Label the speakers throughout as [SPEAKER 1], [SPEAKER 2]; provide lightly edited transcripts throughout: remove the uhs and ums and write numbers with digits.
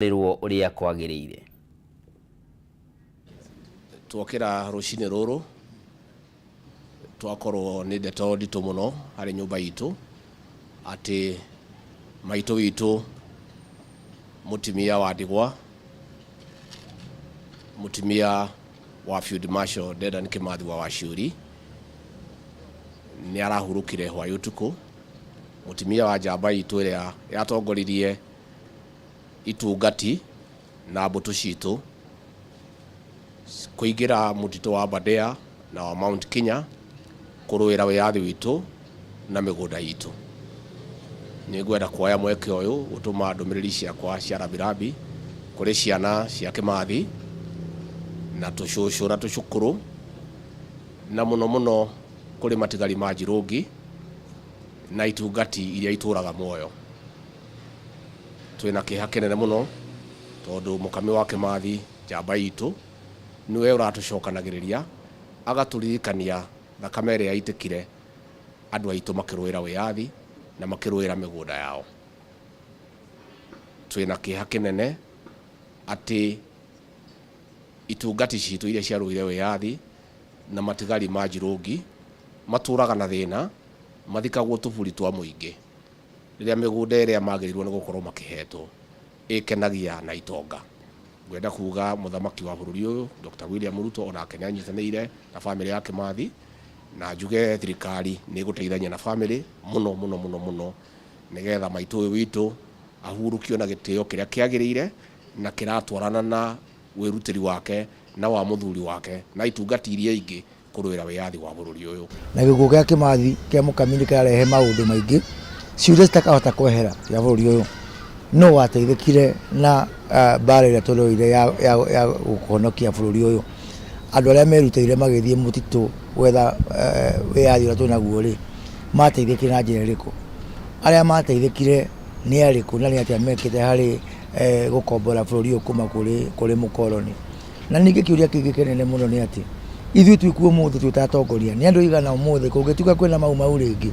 [SPEAKER 1] rĩrwo ũrĩa kwagĩrĩire.
[SPEAKER 2] Twokĩra rũcinĩ rũrũ twakorwo nĩ ndeto nditũ mũno harĩ nyũmba itũ atĩ maitũ witũ mũtumia wa ndigwa, mũtumia wa Field Marshal Dedan Kĩmathi wa Wachuri nĩ arahurũkire hwaĩ ũtukũ. Mũtumia wa njamba itũ ĩrĩa yatongoririe itungati na mbũtũ citũ kũingĩra mũtitũ wa Aberdare na wa Mount Kenya kũrũĩra wĩyathi witũ na mĩgũnda itũ. Nĩ ngwenda kuoya mweke ũyũ gũtũma ndũmĩrĩri ciakwa cia rambirambi kũrĩ ciana cia Kĩmathi na tũcũcũ na tũcũkũrũ na mũno kũrĩ matigari ma Njirũngi na itungati iria itũraga muoyo. Twĩna kĩeha kĩnene mũno tondũ mũkami wa Kĩmathi njamba itũ niwe ũratũcokanagĩrĩria agatũririkania thakame ĩrĩa yaitĩkire andũ aitũ makĩrũĩra wĩyathi na makĩrũĩra mĩgũnda yao. Twĩna kĩeha kĩnene atĩ itungati citũ iria ciarũire wĩyathi na matigari ma Njirũngi matũraga na thĩna mathikagwo tũburi twa mũingĩ rĩrĩa mĩgũnda ĩrĩa magĩrĩirwo nĩ gũkorwo makĩhetwo ĩkenagia na itonga. Ngwenda kuga mũthamaki wa bũrũri ũyũ Dr. William Ruto onake nĩ anyitanĩire na bamĩrĩ ya Kĩmathi na njuge thirikari nĩ gũteithania na bamĩrĩ mũno nĩgetha maitũ ũyũ witũ ahurũkio na gĩtĩo kĩrĩa kĩagĩrĩire na kĩratwarana na wĩrutĩri wake na wa mũthuri wake na itungati iria ingĩ kũrũĩra wĩyathi wa bũrũri ũyũ. Na
[SPEAKER 3] gĩkuũ gĩa Kĩmathi kĩa mũkami nĩ kĩrarehe maũndũ maingĩ ciũria citakahota kwehera ya bũrũri ũyũ. No wateithĩkire na mbara ĩrĩa tũrũire ya gũhonokia bũrũri ũyũ. Andũ arĩa merutĩire magĩthiĩ mũtitũ gwetha wĩyathi ũrĩa twĩnaguo rĩ, mateithĩkire na njĩra ĩrĩkũ? Arĩa mateithĩkire nĩ arĩkũ na nĩ atĩa mekĩte harĩ gũkombora bũrũri ũyũ kuma kũrĩ mũkoroni? Na ningĩ kĩũria kĩngĩ kĩnene mũno nĩ atĩ ithuĩ twĩkuo ũmũthĩ tũtatongoria nĩ andũ aigana ũmũthĩ kũngĩtuĩka kwĩna mau rĩngĩ,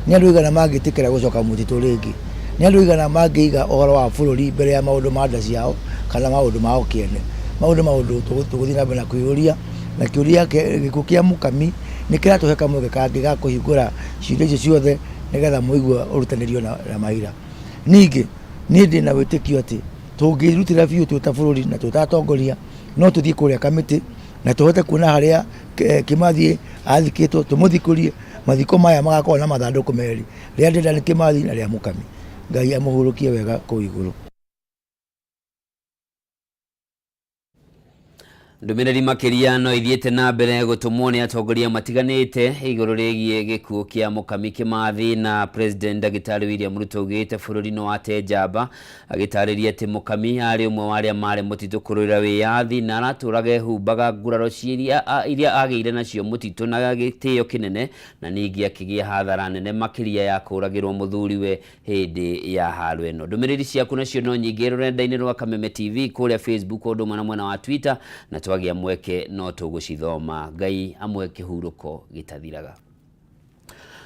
[SPEAKER 3] nĩ andũ aigana mangĩtĩkĩra gũcoka mũtitũ rĩngĩ, nĩ andũ aigana mangĩiga ũhoro wa bũrũri mbere ya maũndũ ma nda ciao kana maũndũ mao kĩene. Maũndũ tũgũthiĩ na mbere na kwĩyũria, na kĩũria gĩkuũ kĩa mũkami nĩ kĩratũhe kamweke kangĩ ga kũhingũra ciũria icio ciothe nĩgetha mũigua ũrutanĩrio na maira. Ningĩ niĩ ndĩ na wĩtĩkio atĩ tũngĩrutĩra biũ twĩ ta bũrũri na tũtatongoria no tũthiĩ kũrĩa kamĩtĩ na tuhote kuona harĩa Kĩmathi athikĩtwo, tũmũthikũrie, mathiko maya magakorwo na mathandũkũ merĩ, rĩa Dedan Kĩmathi na rĩa mũkami. Ngai amũhurũkie wega kũu igũrũ.
[SPEAKER 1] Ndũmĩrĩri makĩria no ithiĩte na mbere gũtũmwo nĩ atongoria matiganĩte igũrũ rĩgiĩ gĩkuũ kĩa mũkami Kĩmathi, na President Ndagĩtarĩ William Ruto augĩte bũrũri no ate njamba, agĩtarĩria atĩ mũkami arĩ ũmwe wa arĩa marĩ mũtitũ kũrũĩra wĩyathi na aratũraga ehumbaga nguraro iria agĩire nacio mũtitũ na gĩtĩo kĩnene, na ningĩ akĩgĩa hathara nene makĩria ya kũragĩrwo mũthuriwe hĩndĩ ya haro ĩno. Ndũmĩrĩri ciaku nacio no nyingĩ rũrenda-inĩ rwa Kameme TV kũrĩa Facebook ũndũ ũmwe na mwena wa Twitter, na twagia mweke no tũgũcithoma. Ngai amwe kĩhurũko gĩtathiraga.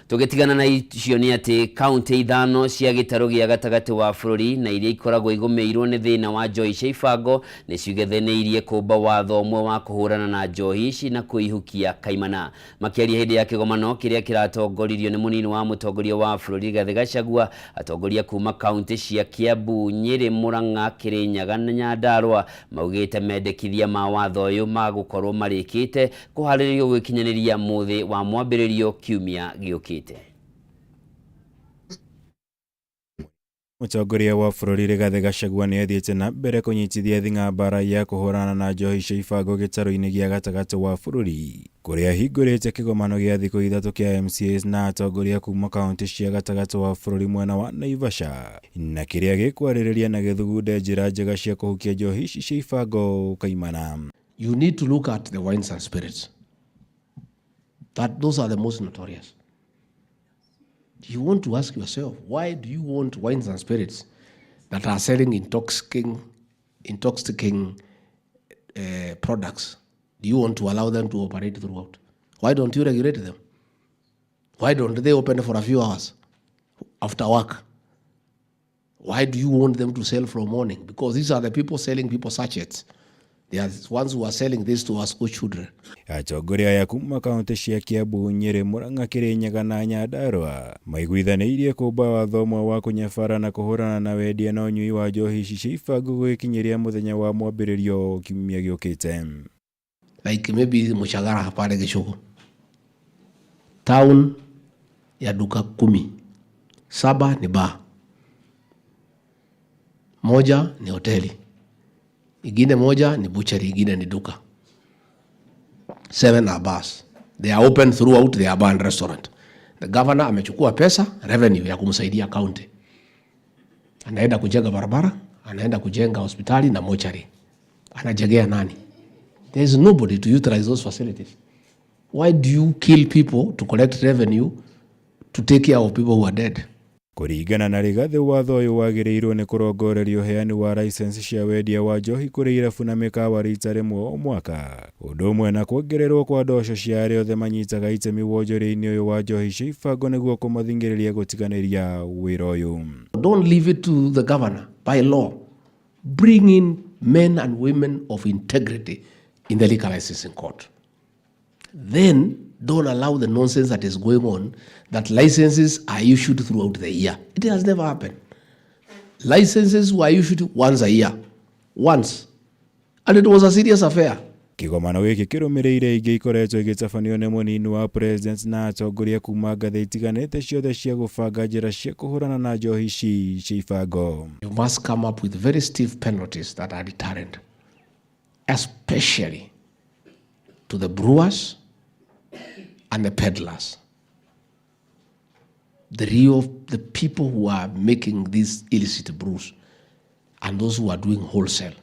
[SPEAKER 1] Tũgĩtigana na icio nĩ atĩ kaunti ithano cia gĩtarũ gĩa gatagatĩ wa bũrũri na iria ikoragwo igũmĩirwo nĩ thĩna wa njohi cia ibango nĩ cigethenĩirie kũmba watho ũmwe wa kũhũrana na njohi ici na kwĩhukia kaimana. Makĩaria hĩndĩ ya kĩgomano kĩrĩa kĩratongoririo nĩ mũnini wa mũtongoria wa bũrũri Rigathĩ Gachagua, atongoria kuma kaunti cia Kiambu, Nyĩrĩ, Murang'a, Kirinyaga na Nyandarua maugĩte mendekithia ma watho ũyũ magũkorwo marĩkĩte kũharĩrĩrio gwĩkinyanĩria mũthĩ wa mwambĩrĩrio kiumia gĩũkĩte.
[SPEAKER 4] Mũtongoria wa bũrũri Rigathĩ Gachagua nĩ athiĩte na mbere kũnyitithia thing'a mbara ya kũhũrana na njohi cia ibango gĩtarũ-inĩ gĩa gatagatĩ wa bũrũri, kũrĩa hingũrĩte kĩgomano gĩa thikũ ithatũ kĩa MCAs na atongoria kuma kaunti cia gatagatĩ wa bũrũri mwena wa Naivasha, na kĩrĩa gĩkwarĩrĩria na gĩthugunde njĩra njega cia kũhukia njohi ici cia ibango kaimana.
[SPEAKER 2] You need to look at the wines and spirits. Those are the most notorious. You want to ask yourself, why do you want wines and spirits that are selling intoxicating products? Do you want to allow them to operate throughout? Why don't you regulate them? Why don't they open for a few hours after work? Why do you want them to sell from morning? Because these are the people selling people sachets. They are the ones who are selling this to our school children.
[SPEAKER 4] Atongoria ya kuma kaunti cia Kiambu, Nyeri, Murang'a, Kirinyaga na Nyandarua maiguithanirie kumba watho ũmwe wa kũnyabara na kũhũrana na wendia na ũnyui wa njohi ici cia ibango gũgĩkinyeria mũthenya wa mwambĩrĩrio kiumia gĩũkĩte.
[SPEAKER 2] Like maybe Mushagara pale Gĩcũgũ. Town ya duka 10. 7 ni bar. Moja ni hoteli. Ingine moja ni butchery, ingine ni duka. 7 are bars. They are open throughout their bar and restaurant. The governor amechukua pesa, revenue ya kumsaidia county. Anaenda kujenga barabara, anaenda kujenga hospitali na mochari. Anajengea nani? There is nobody to utilize those facilities. Why do you kill people to collect revenue to take care of people who are dead?
[SPEAKER 4] Kũringana na Rigathi, watho ũyũ wagĩrĩirwo nĩ kũrongorerio ũheani wa license cia wendia wa njohi kũrĩ irabu na mĩkawa rita rĩmwe o mwaka. Ũndũ ũmwe na kuongererwo kwa ndosho cia arĩa othe manyitaga itemi wonjoria-inĩ ũyũ wa njohi cia ibango nĩguo kũmathingĩrĩria gũtiganĩria wĩra ũyũ.
[SPEAKER 2] Don't leave it to the governor by law. Bring in men and women of integrity in the liquor licensing court. Then don't allow the nonsense that is going on, that licenses are issued throughout the year. It has never happened. Licenses were issued once a year. Once. And it was a serious affair.
[SPEAKER 4] Kĩgomano gĩkĩ kĩrũmĩrĩire ingĩ ikoretwo igĩtabanio nĩ mũnini wa president na atongoria kuma ngathĩ itiganĩte ciothe cia gũbanga njĩra cia kũhũrana na njohi ici cia ibango.
[SPEAKER 2] You must come up with very stiff penalties that are deterrent, especially to the brewers and the peddlers. The people who are making these illicit brews and those who are doing wholesale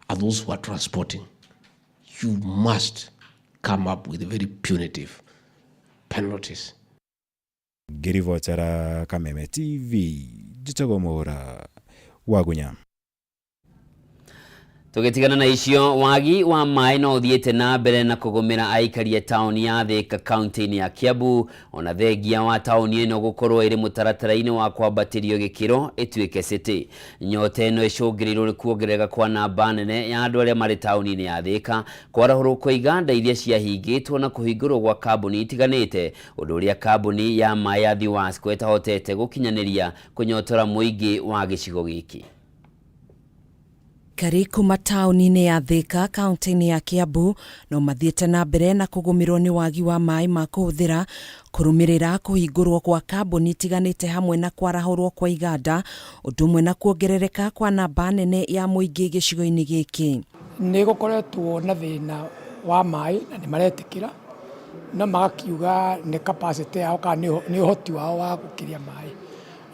[SPEAKER 2] and those who are transporting. You must come up with very punitive penalties.
[SPEAKER 4] Ngĩribotera Kameme TV, Gitau Mohoro, Wagunya.
[SPEAKER 1] Tugitigana na icio, wagi wa maĩ no uthiĩte na mbere na kũgũmĩra aikari a taũni ya Thika kaunti-inĩ ya Kiambu, ona thengia wa taũni ĩno gũkorwo ĩrĩ mũtaratara-inĩ wa kwambatĩrio gĩkĩro ĩtuĩke city. Nyota ĩno ĩcũngĩrĩirwo nĩ kuongerereka kwa namba nene ya andũ arĩa marĩ taũni-inĩ ya Thika, kwarahũrwo kwa iganda iria ciahingĩtwo na kũhingũrwo gwa kambuni itiganĩte, ũndũ ũrĩa kambuni ya maĩ ya Thiwasco ĩtahotete gũkinyanĩria kũnyotora mũingĩ wa gĩcigo gĩkĩ.
[SPEAKER 5] Aikari kuma taũni-inĩ ya Thika kaunti-inĩ ya Kiambu no mathiĩte na mbere na kũgũmĩrwo nĩ wagi wa maĩ ma kũhũthĩra kũrũmĩrĩra kũhingũrwo kwa kambuni itiganĩte hamwe na kwarahũrwo kwa iganda, ũndũ ũmwe na kuongerereka kwa namba nene ya mũingĩ gĩcigo-inĩ gĩkĩ.
[SPEAKER 6] Nĩ gũkoretwo na thĩna wa maĩ na nĩ maretĩkĩra no magakiuga nĩ capacity yao kana nĩ ũhoti wao wa gũkĩria maĩ.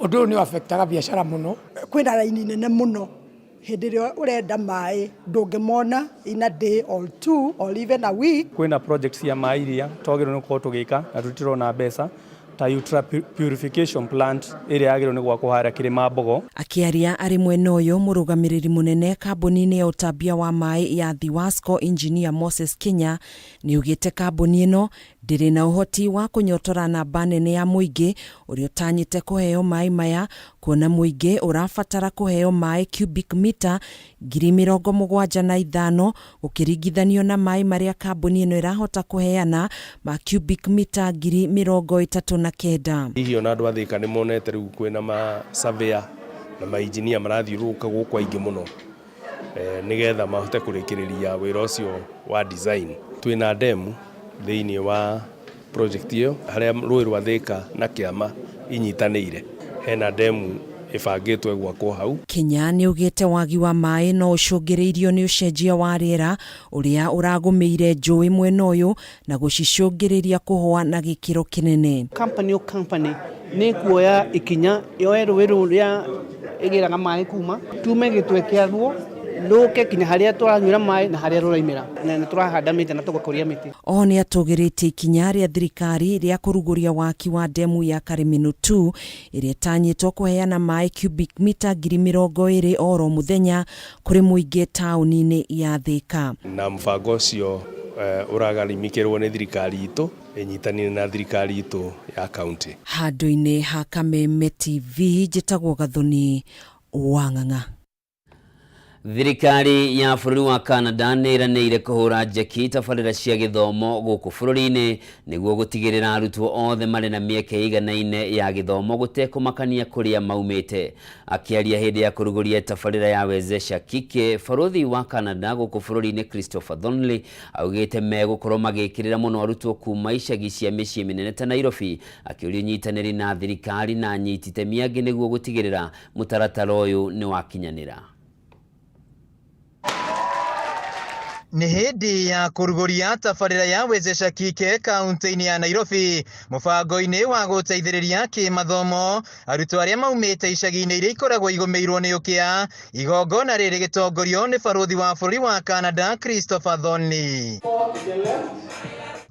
[SPEAKER 6] Ũndũ ũyũ nĩ affectaga biacara mũno.
[SPEAKER 7] Kwĩna raini nene mũno. Hĩndĩ ĩrĩa ũrenda maĩ ndũngĩmona in a day or two or even a week.
[SPEAKER 8] Kwĩna projects ya maĩ iria twagĩrĩirwo nĩ gũkorwo tũgĩka na tũtirona mbeca ta ultra purification plant ĩrĩa yagĩrĩirwo nĩ gwakwo harĩa Kĩrĩma Mbogo.
[SPEAKER 5] Akĩaria arĩ mwena ũyũ mũrũgamĩrĩri mũnene kambuni-inĩ ya ũtambia wa maĩ ya Thiwasco Engineer Moses Kenya nĩ ugĩte kambuni ĩno ndĩrĩ na ũhoti wa kũnyotora namba nene ya mũingĩ ũrĩa ũtanyĩte kũheo maĩ maya, kuona mũingĩ ũrabatara kũheo maĩ cubic meter 75,000 gũkĩringithanio na maĩ marĩa kambuni ĩno ĩrahota kũheana ma cubic meter 39,000.
[SPEAKER 9] Hihi ona andũ a Thika nĩ monete rĩu kwĩna ma surveyor na ma engineer marathiũrũrũka gũkũ aingĩ mũno nĩgetha mahote kũrĩkĩrĩria wĩra ũcio wa design. Twĩna demu thĩinĩ wa project ĩyo harĩa rũĩ rwa Thika na Kĩama inyitanĩire. Hena demu ĩbangĩtwo gwakwo hau.
[SPEAKER 5] Kenya nĩ ugĩte wagi wa maĩ no ũcũngĩrĩirio nĩ ũcenjia wa rĩera ũrĩa ũragũmĩire njũĩ mwena ũyũ na gũcicũngĩrĩria kũhũa na gĩkĩro kĩnene.
[SPEAKER 10] Company nĩ kuoya ikinya yoe rũĩ rũrĩa ĩgĩraga maĩ kuma tume gĩtwe kĩaguo lũke kinya harĩa tũranyuĩra maĩ na harĩa rũraimĩra na tũrahanda mĩtĩ na tũgakũria mĩtĩ.
[SPEAKER 5] O nĩ atũgĩrĩtie ikinya rĩa thirikari rĩa kũrugũria waki wa demu ya Karimino 2 ĩrĩa ĩtanyĩtwo kũheana maĩ cubic meter 20,000 oro mũthenya kũrĩ mũingĩ taũni-inĩ ya Thika.
[SPEAKER 9] Na mũbango ũcio ũragarimikĩrwo nĩ thirikari itũ ĩnyitanĩire na thirikari itũ ya kaunti.
[SPEAKER 5] Handũ-inĩ ha Kameme TV njĩtagwo Gathoni Wang'ang'a.
[SPEAKER 1] Thirikari ya bũrũri wa Canada nĩ ĩranĩire kũhũra njeki tabarĩra cia gĩthomo gũkũ bũrũri-inĩ nĩguo gũtigĩrĩra arutwo othe marĩ na mĩeke ĩiganaine ya gĩthomo gũtekũmakania kũrĩa maumĩte. Akĩaria hĩndĩ ya kũrugũria tabarĩra ya Wezesha Kike, barũthi wa Canada gũkũ bũrũri-inĩ Christopher Thornley augĩte megũkorwo magĩkĩrĩra mũno arutwo kuma icagi cia mĩciĩ mĩnene ta Nairobi, akĩũria ũnyitanĩri na thirikari na anyiti itemi angĩ nĩguo gũtigĩrĩra mũtaratara ũyũ nĩ wakinyanĩra.
[SPEAKER 11] Nĩ hĩndĩ ya kũrugũria tabarĩra ya Wezesha Kike kaunti-inĩ ya Nairobi, mũbango-inĩ wa gũteithĩrĩria kĩmathomo arutwo arĩa maumĩte icagi-inĩ iria ikoragwo igũmĩirwo nĩ ũkĩa. Igongona rĩrĩ gĩtongorio nĩ barũthi wa bũrũri wa Canada Christopher Thornley.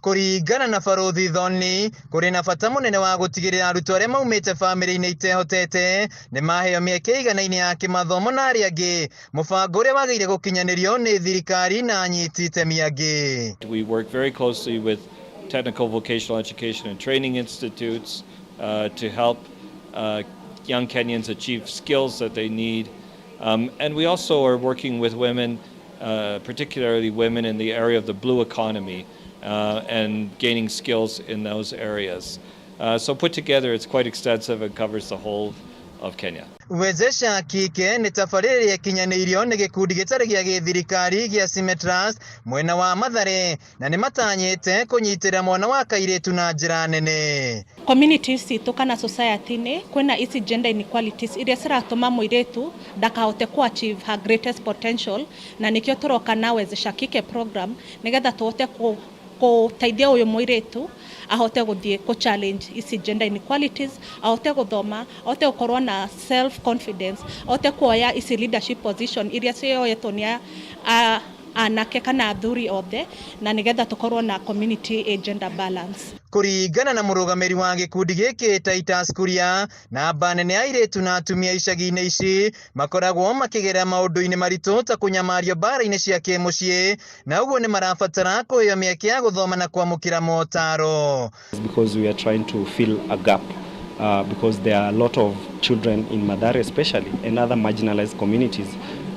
[SPEAKER 11] Kũringana na barũthi Thornley, kũrĩ na bata mũnene wa gũtigĩrĩra arutwo arĩa maumĩte bamĩrĩ-inĩ itehotete nĩ maheo mĩeke ĩiganaine ya kĩmathomo na arĩa angĩ, mũbango ũrĩa wagĩrĩire gũkinyanĩrio nĩ thirikari na anyiti itemi angĩ.
[SPEAKER 12] We work very closely with technical vocational education and training institutes to help young Kenyans achieve skills that they need. And we also are working with women, particularly women in the area of the blue economy, and gaining skills in those areas. So put together, it's quite extensive and covers the whole of Kenya.
[SPEAKER 11] Wezesha Kike nĩ tabarĩra ĩrĩa ĩkinyanĩirio nĩ gĩkundi gĩtarĩ gĩa gĩthirikari gĩa Simetrust mwena wa Mathare, na nĩ matanyĩte kũnyitĩrĩra mwana wa kairĩtu na njĩra nene.
[SPEAKER 13] Communities citũ kana society-inĩ kwĩna ici gender inequalities iria ciratũma mũirĩtu ndakahote ku achieve her greatest potential, na nĩkĩo tũroka na Wezesha Kike program nĩgetha tũhote gũteithia ũyũ mũirĩtu ahote gũthiĩ ku challenge ici gender inequalities, ahote gũthoma, ahote gũkorwo na self confidence, ahote kuoya ici leadership position iria cioyetwo nĩ anake kana athuri othe, na nĩgetha tũkorwo na community gender balance.
[SPEAKER 11] Kũringana na mũrũgamĩri wa gĩkundi gĩkĩ Titus Kuria, namba nene ya airĩtu na atumia icagi-inĩ ici makoragwo makĩgerera maũndũ-inĩ maritũ ta kũnyamario mbara-inĩ cia kĩmũciĩ, na ũguo nĩ marabatara kũheo mĩeke ya gũthoma na kwamũkĩra motaro.
[SPEAKER 14] Because we are trying to fill a gap because there are a lot of children in Mathare especially and other marginalized communities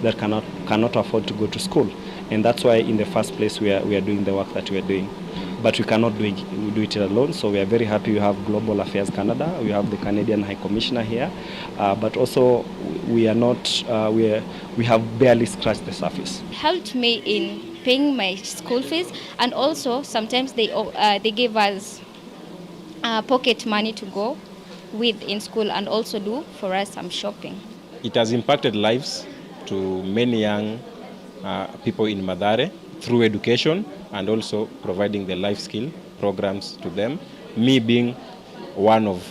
[SPEAKER 14] that cannot afford to go to school, and that's why in the first place we are doing the work that we are doing. But we cannot do it alone, so we are very happy we have Global Affairs Canada, we have the Canadian High Commissioner here, but also we are not, we have barely scratched the surface.
[SPEAKER 15] Helped me in paying my school fees, and also sometimes they give us pocket money to go with in school and also do for us some shopping.
[SPEAKER 16] It has impacted lives to many young people in Mathare through education and also providing the life skill programs to them. Me being one of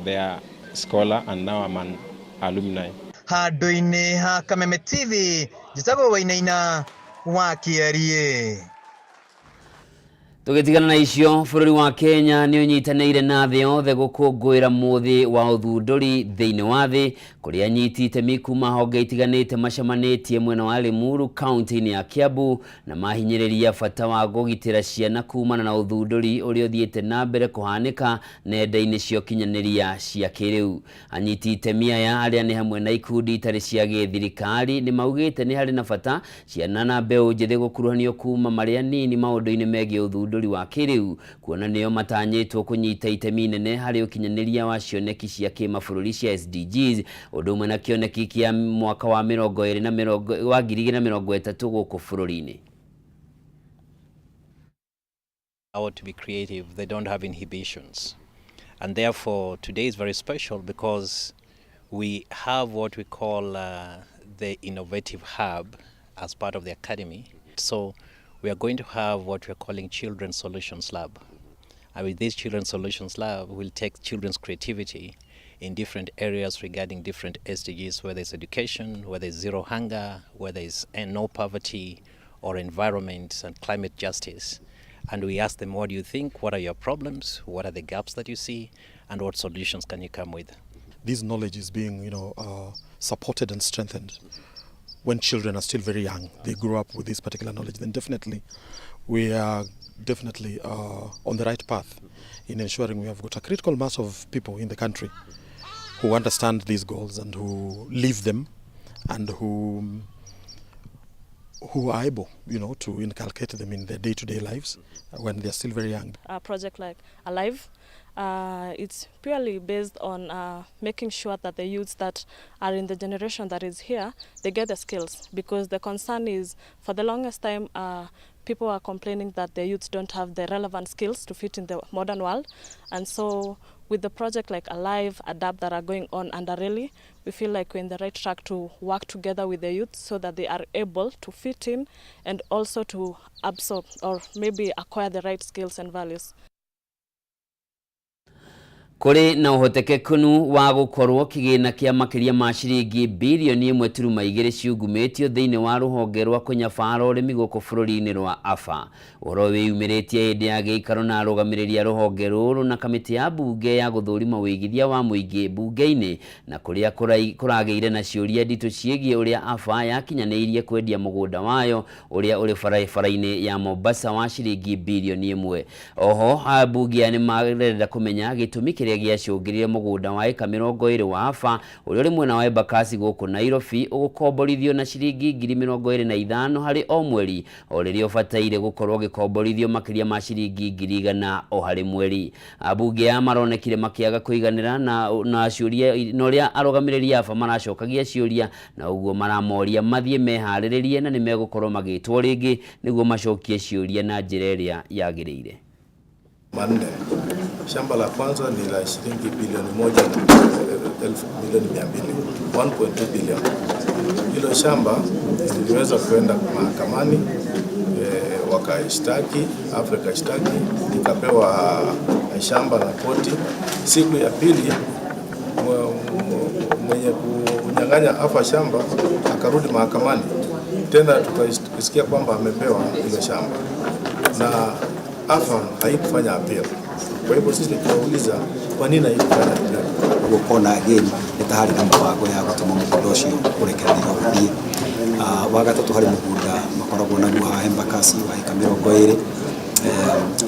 [SPEAKER 16] their scholar and now I'm an alumni.
[SPEAKER 11] Handũ-inĩ ha Kameme TV, Gitau wa Kiarie.
[SPEAKER 1] Tũgĩtigana na icio, bũrũri wa Kenya nĩ ũnyitanĩire na thĩ yothe gũkũngũĩra mũthĩ wa ũthundũri thĩinĩ wa thĩ, kũrĩa anyiti itemi kuma honge itiganĩte macemanĩtie mwena wa Limuru kaunti-inĩ ya Kiambu na mahinyĩrĩria bata wa gũgitĩra ciana kumana na ũthundũri ũrĩa ũthiĩte na mbere kũhanĩka nenda-inĩ cia ũkinyanĩria cia kĩrĩu. Anyiti itemi aya arĩa nĩ hamwe na ikundi itarĩ cia gĩthirikari nĩ maugĩte nĩ harĩ na bata ciana na mbeũ njĩthĩ gũkuruhanio kuma marĩ anini maũndũ-inĩ megiĩ ũthundũri wa kĩrĩu, kuona nĩo matanyĩtwo kũnyita itemi nene harĩ ũkinyanĩria wa cioneki cia kĩmabũrũri cia SDGs, ũndũ ũmwe na kĩoneki kĩa mwaka wa 2030 gũkũ bũrũri-inĩ.
[SPEAKER 17] To be creative, they don't have inhibitions, and therefore today is very special because we have what we call the innovative hub as part of the academy. So we are going to have what we're calling Children's Solutions Lab. And with this Children's Solutions Lab, we'll take children's creativity in different areas regarding different SDGs, whether it's education, whether it's zero hunger, whether it's no poverty, or environment and climate justice. And we ask them, what do you think? What are your problems? What are the gaps that you see? And what solutions can you come with?
[SPEAKER 18] This knowledge is being, supported and strengthened. When children are still very young, they grow up with this particular knowledge, then definitely we are on the right path in ensuring we have got a critical mass of people in the country who understand these goals and who live them and who are able, to inculcate them in their day-to-day lives when they're still very young.
[SPEAKER 19] A project like Alive, it's purely based on making sure that the youths that are in the generation that is here, they get the skills, because the concern is, for the longest time, people are complaining that the youths don't have the relevant skills to fit in the modern world. And so with the project like Alive, Adapt that are going on under Rally, we feel like we're in the right track to work together with the youth so that they are able to fit in and also to absorb or maybe acquire the right skills and values.
[SPEAKER 1] Kuri na uhotekekunu wa gukorwo kigina kia makiria ma ciringi bilioni 1.2 ciungumitio thiini wa ruhonge rwa kunyabara urimi guku bururi-ini rwa AFA. Uhoro wiyumiritie hindi ya giikaro na arugamiria ruhonge ruru na kamiti ya bunge ya guthurima wigithia wa muingi bunge-ini na kuria kurageire na ciuria nditu ciegie uria AFA yakinyaniirie kwendia mugunda wayo uria uri barabara-ini ya Mombasa wa ciringi bilioni 1. Oho bunge ni marenda kumenya gitumi kiria giacungirire mugunda wa eka 20 wa AFA uri uri mwena wa Embakasi guku Nairobi ugukomborithio na ciringi 25,000 hari o mweri uririo bataire gukorwo gikomborithio makiria ma ciringi 100,000 o hari mweri. Abunge maronekire makiaga kuiganira na ciuria noria arugamiria AFA maracokagia ciuria na uguo maramoria mathie mehariririe na nimegukorwo magitwo ringi niguo macokie ciuria na njira iria yagirire.
[SPEAKER 20] Mande. Shamba la kwanza ni la shilingi bilioni 1.2 bilioni. Hilo shamba liliweza kwenda mahakamani, wakaishtaki, Afrika ishtaki, nikapewa shamba na koti. Siku ya pili mwenye kunyang'anya AFA shamba akarudi mahakamani. Tena tukasikia kwamba amepewa hilo shamba. Na AFA haikufanya appeal. Kwa hivyo sisi tunauliza kwa nini haikufanya appeal?
[SPEAKER 21] Gukona again nitahari na mpango ya gutuma mugunda ucio kurekereria guthie. Wa gatatu hari mugunda makoragwo naguo ha Embakasi wa eka 20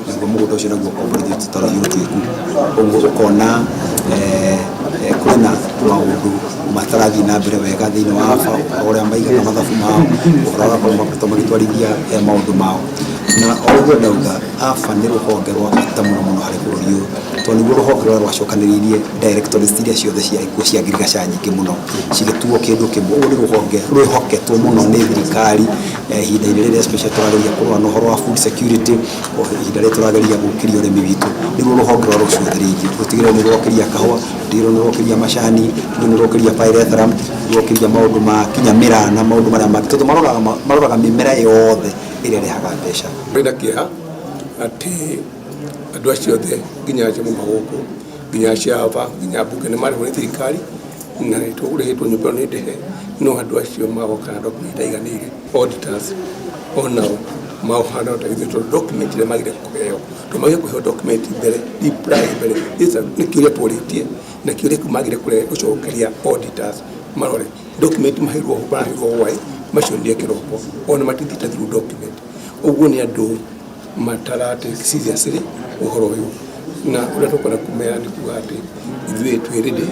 [SPEAKER 21] niguo mugunda ucio naguo komborithio titara yutuiku uguo gukona kwina maundu matarathi na mbere wega thiini wa AFA uria maigaga mathabu mao uraga kwa makoto magitwarithia maundu mao na oguo ndauga AFA ni ruhonge rwa bata muno hari bururi uyu to ni ruhonge rwa rwacokaniririe directorate iria ciothe cia ikuo cia ngirigaca nyingi muno cigituo kindu kimwe uri ruhonge rwihoketwo muno ni thirikari ihinda-ini riria special turageria kurwa no horo wa food security ihinda riria turageria gukiria urimi witu niguo ruhonge rwa rucuthiririe rutigire ni rwokiria kahua ndiro ni rwokiria macani ni rwokiria pyrethrum rwokiria maundu ma kinyamira na maundu maria mangĩ tondu maroraga mimera yothe iria rehaga mbeca
[SPEAKER 22] renda kia ati andu acio othe nginya acio maguku nginya acio AFA nginya bunge ni marĩ thirikari na nitũrĩhĩtwo nyũmba nĩ ndehe no andu acio magoka na document aiganĩire auditors onao mauhana ũteithio document iria magire kũheo tũmagire kũheo document mbere mbere isa nĩ kĩũria tũrĩtie na kĩũria kumagire gũcokeria auditors marore document mahirwo wai macio ndio kĩroko ona matithita through document uguo ni andu matarate seriously uhoro uyu na uria tukona kumea ni kuga ati ithuĩ twĩrĩndĩ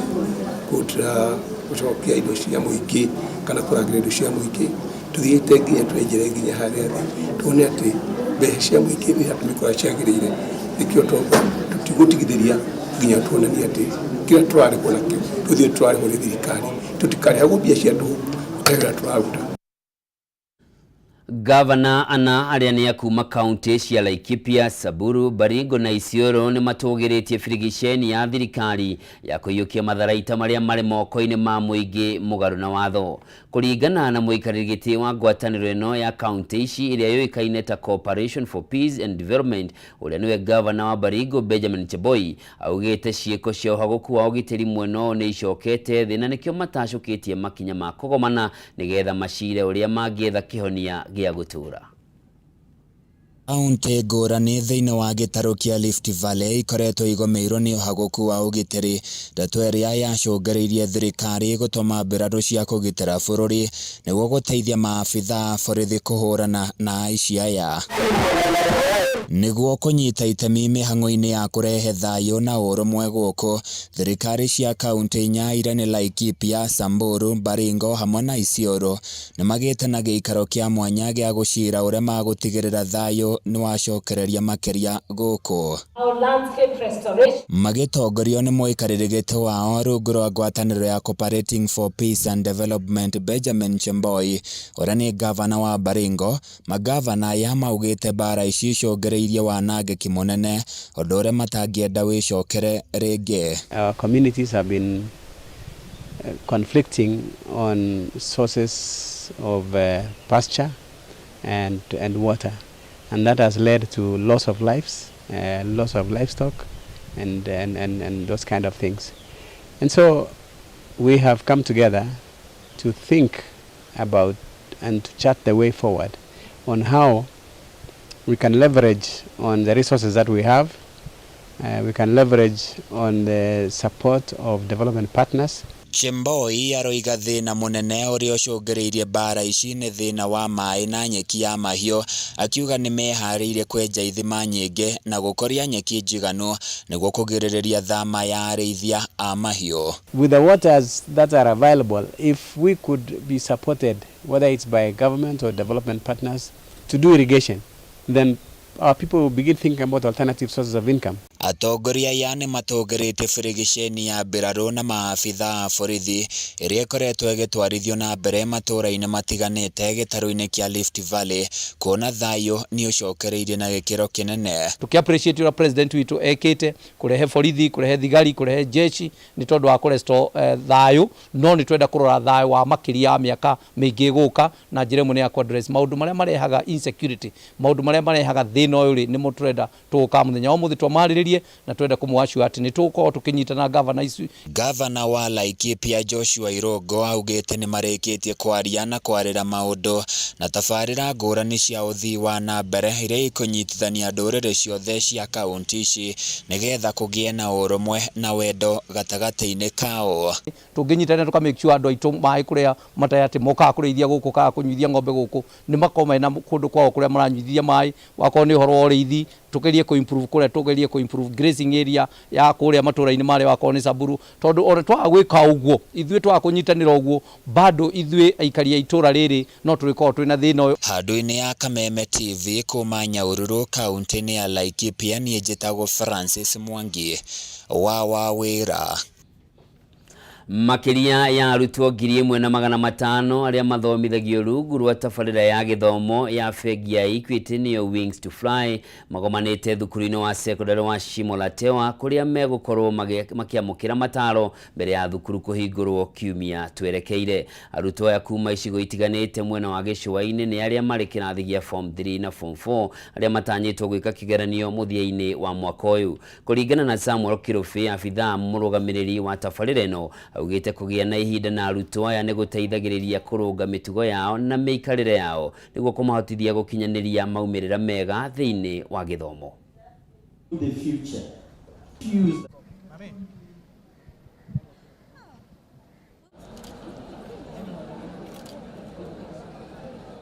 [SPEAKER 22] gucokia indo cia mũingĩ kana kũrangĩra indo cia mũingĩ tuthiĩte nginya twenjere nginya harĩa thĩ tuone ati mbeca cia mũingĩ nĩ atũmĩkora ciagĩrĩire nĩkĩo tũtigũtigithĩria nginya tuonanie ati kĩrĩa tũrarĩhwo nakĩo tũthiĩ tũrarĩhwo nĩ thirikari tũtikarĩhagwo mbia cia andũ ũtegera tũraruta.
[SPEAKER 1] Gavana ana aria ni akuma county cia Laikipia, Samburu, Baringo na Isiolo ni matugiritie firigisheni ya thirikari ya kuyukia matharaita maria mari moko-ini ma muingi mugaru na watho. Kuringana na muikarĩri gĩtĩ wa ngwatanĩro ĩno ya county ici iria yoĩkaine ta Cooperation for Peace and Development uria niwe gavana wa Baringo Benjamin Cheboi augĩte ciĩko cia ũhagũku wa ũgitĩri mweno nĩ icokete thĩ na nĩkĩo matacũkĩtie makinya ma kũgomana nĩgetha macire ũrĩa mangĩetha kĩhonia gĩa gũtũra.
[SPEAKER 4] Kaunti ngũrani thĩinĩ wa gĩtarũ kĩa Rift Valley ikoretwo igomeirwo nĩ ũhagũku wa ũgitĩri, ndeto ĩrĩa yacũngĩrĩirie thirikari gũtũma mbĩrarũ cia kũgitĩra bũrũri nĩguo gũteithia maabithaa borithi kũhũrana na aici aya. niguo kunyita itemi mihang'o-ini ya kurehe thayo na urumwe guku thirikari cia kaunti inya iria ni Laikipia, Samburu, Baringo hamwe na Isiolo ni magite na giikaro kia mwanya gia gucira uria magutigirira thayo ni wacokereria makiria guku. Magitongorio ni muikaririgiti wao rungu rwa ngwataniro ya Cooperating for Peace and Development Benjamin Chemboi uria ni gavana wa Baringo. Magavana ya maugite bara ici ciongereirie wanangiki munene undu uria matangienda wicokere ringi.
[SPEAKER 10] Our communities have been conflicting on sources of pasture and water, and that has led to loss of lives, loss of livestock, and those kind of things. And so we have come together to think about and to chart the way forward on how we can leverage on the resources that we have. We can leverage on the support of development partners.
[SPEAKER 4] Chemboi aroiga thina munene uria ucungireirie bara ici ni thina wa mai na nyeki ya mahio, akiuga ni mehariirie kwenja ithima nyingi na gukoria nyeki njiganu niguo kugiririria thama ya arĩithia a mahio.
[SPEAKER 10] With the waters that are available, if we could be supported, whether it's by government or development partners, to do irrigation, then our people will begin thinking about alternative sources of income.
[SPEAKER 4] Atongoria ya ni matũngĩrĩte birigiceni ya mbirarũ na maabitha a borithi iria ikoretwo igĩtwarithio na mbere matũra-inĩ matiganĩte gĩtarũ-inĩ kĩa Rift Valley kuona thayũ ni ũcokereirie na gĩkĩro kĩnene.
[SPEAKER 2] Tukiappreciate your president witu ekĩte kurehe borithi, kurehe thigari, kurehe jeshi ni tondu wa kurestore thayũ, no ni twenda kurora thayũ wa makĩria ya mĩaka mĩingĩ gũka na njĩra ĩmwe ya address maũndũ marĩa marehaga insecurity, maũndũ marĩa marehaga thĩna ũyũ nĩ mũtũrenda tũka mũthenya ũmũthĩ twamarĩrĩrie na twenda kumwashu ati nituko tukinyitana gavana ici.
[SPEAKER 4] Gavana wa Laikipia Joshua Irogo augite ni marikitie kwaria na kwarira maundu na tabarira ngũrani cia uthii wa na mbere iria ikunyitithania ndũrĩrĩ ciothe cia kaunti ici nigetha kugie na ũrũmwe na wendo gatagati-inĩ kao.
[SPEAKER 2] Tunginyitana tuka make sure andũ aitũ maĩ kuria matayati moka kũrĩithia gũkũ kana kũnyuithia ng'ombe gũkũ ni makoma na kũndũ kwao kuria maranyuithia maĩ wako ni horo ũrĩithi tugerie ku improve kuria tugerie ku improve grazing area ya kuria matũra-inĩ marĩa wako ni Samburu tondu ore twa gwĩka ũguo ithuĩ twa kũnyitanĩra ũguo bado ithuĩ aikari a itũra rĩrĩ no tũrĩkorwo twĩna thĩna ũyũ.
[SPEAKER 4] Handũ-inĩ ya Kameme TV kuma Nyahururu kaunti-inĩ ya Laikipia niĩ njĩtagwo Francis Mwangi wa wĩra.
[SPEAKER 1] Makiria ya arutwo 1,500 aria mathomithagio rungu rwa tabarĩra ya gĩthomo ya bengi ya Equity nĩyo Wings to Fly magomanĩte thukuru-inĩ wa secondary wa Shimolatewa kũrĩa megũkorwo makiamũkĩra mataro mbere ya thukuru kũhingũrwo kiumia twerekeire. Arutwo aya kuma icigo itiganĩte mwena wa gĩcũa-inĩ nĩ arĩa marĩ kĩrathi gĩa form 3 na form 4 arĩa matanyĩtwo gwĩka kĩgeranio mũthia-inĩ wa mwaka ũyũ. Kũringana na Samuel Kirubi, abithaa mũrũgamĩrĩri wa tabarĩra ĩno, augite kugia na ihinda na arutwo aya ni guteithagiriria kurunga mitugo yao na meikarire yao niguo kumahotithia gukinyaniria maumirira mega thiini wa githomo.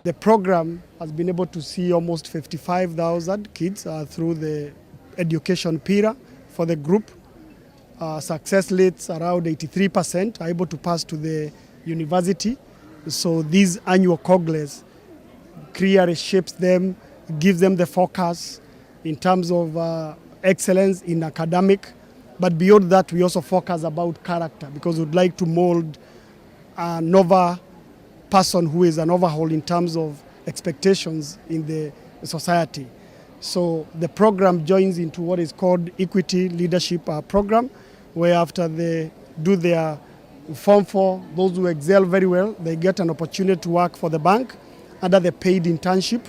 [SPEAKER 3] The program has been able to see almost 55,000 kids through the education pillar for the group. Success rates around 83% are able to pass to the university. So these annual congresses clearly shapes them, gives them the focus in terms of excellence in academic. But beyond that, we also focus about character because we'd like to mold a novel person who is an overhaul in terms of expectations in the society. So the program joins into what is called Equity Leadership Program, where after they do their Form 4, those who excel very well, they get an opportunity to work for the bank under the paid internship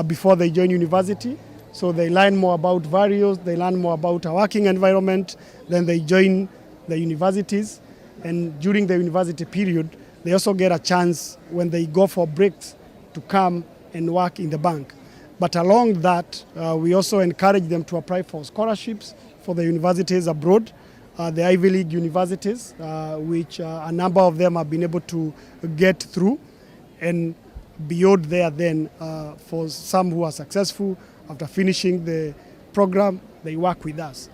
[SPEAKER 3] before they join university. So they learn more about values, they learn more about a working environment, then they join the universities. And during the university period, they also get a chance when they go for breaks to come and work in the bank. But along that, we also encourage them to apply for scholarships for the universities abroad. The Ivy League universities, which a number of them have been able to get through. And beyond there then, for some who are successful, After finishing the program, they work with us.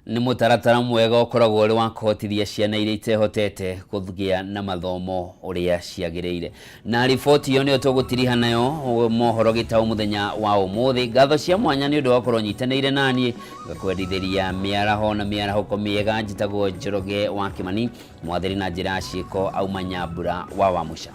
[SPEAKER 1] Ni mutaratara mwega ukoragwo uri wa kuhotithia ciana iria itehotete kugia na mathomo uria ciagiriire. Na riboti iyo ni tugutiriha nayo Mohoro Gitau muthenya wa umuthi. Ngatho cia mwanya ni undu wa korwo nyitanire nani gakwendithiria miaraho na miarahuko miega. Njitagwo Njoroge wa Kimani, mwathiri na njira ciiko auma Nyambura wa Wamusha.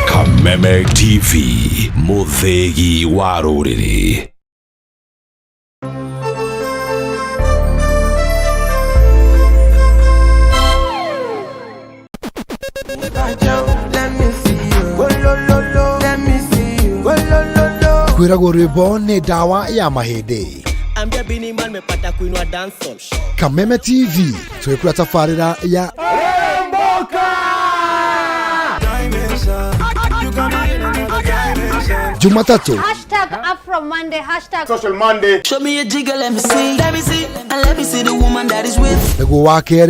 [SPEAKER 6] Kameme TV, muthegi wa ruriri.
[SPEAKER 7] Kwiragwo rwimbo ni dawa ya mahindi. Kameme TV twikura tafarira ya Jumatatu
[SPEAKER 23] #AfroMonday
[SPEAKER 7] #Social Monday.
[SPEAKER 23] Show me a jiggle, let me see, and let me see the woman that is with.
[SPEAKER 7] Nego wake